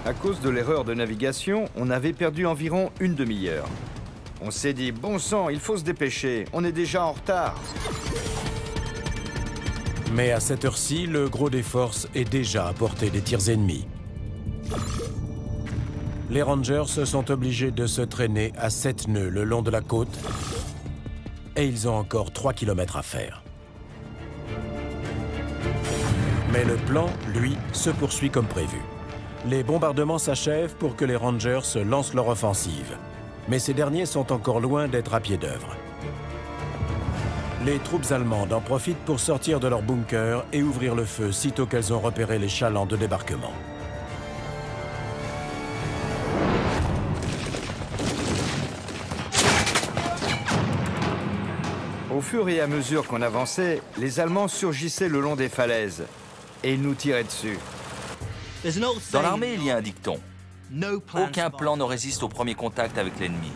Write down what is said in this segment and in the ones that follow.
À cause de l'erreur de navigation, on avait perdu environ une demi-heure. On s'est dit, bon sang, il faut se dépêcher, on est déjà en retard. Mais à cette heure-ci, le gros des forces est déjà à portée des tirs ennemis. Les Rangers sont obligés de se traîner à 7 nœuds le long de la côte et ils ont encore 3 km à faire. Mais le plan, lui, se poursuit comme prévu. Les bombardements s'achèvent pour que les Rangers lancent leur offensive. Mais ces derniers sont encore loin d'être à pied d'œuvre. Les troupes allemandes en profitent pour sortir de leur bunker et ouvrir le feu sitôt qu'elles ont repéré les chalands de débarquement. Au fur et à mesure qu'on avançait, les Allemands surgissaient le long des falaises et ils nous tiraient dessus. Dans l'armée, il y a un dicton. Aucun plan ne résiste au premier contact avec l'ennemi.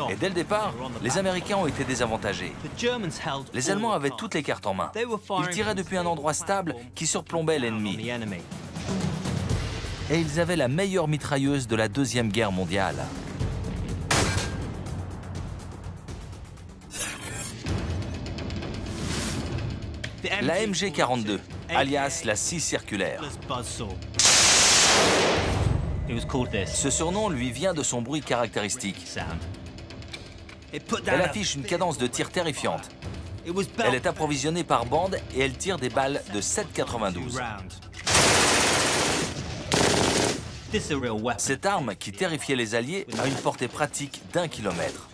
Et dès le départ, les Américains ont été désavantagés. Les Allemands avaient toutes les cartes en main. Ils tiraient depuis un endroit stable qui surplombait l'ennemi. Et ils avaient la meilleure mitrailleuse de la Deuxième Guerre mondiale. La MG-42, alias la scie circulaire. Ce surnom lui vient de son bruit caractéristique. Elle affiche une cadence de tir terrifiante. Elle est approvisionnée par bande et elle tire des balles de 7,92. Cette arme, qui terrifiait les Alliés, a une portée pratique d'1 kilomètre.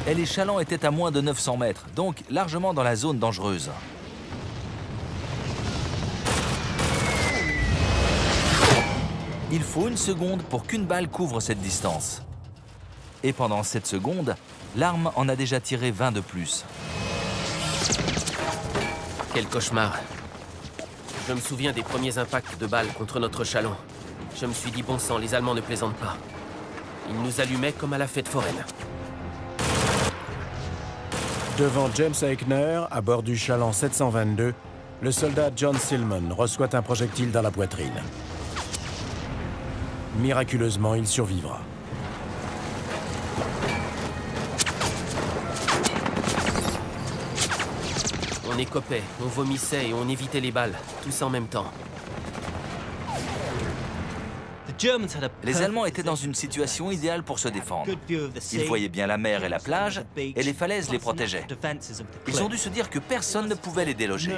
Et les chalands étaient à moins de 900 mètres, donc largement dans la zone dangereuse. Il faut une seconde pour qu'une balle couvre cette distance. Et pendant cette seconde, l'arme en a déjà tiré 20 de plus. Quel cauchemar. Je me souviens des premiers impacts de balles contre notre chaland. Je me suis dit, bon sang, les Allemands ne plaisantent pas. Ils nous allumaient comme à la fête foraine. Devant James Eichner, à bord du chaland 722, le soldat John Silman reçoit un projectile dans la poitrine. Miraculeusement, il survivra. On écopait, on vomissait et on évitait les balles, tous en même temps. Les Allemands étaient dans une situation idéale pour se défendre. Ils voyaient bien la mer et la plage, et les falaises les protégeaient. Ils ont dû se dire que personne ne pouvait les déloger.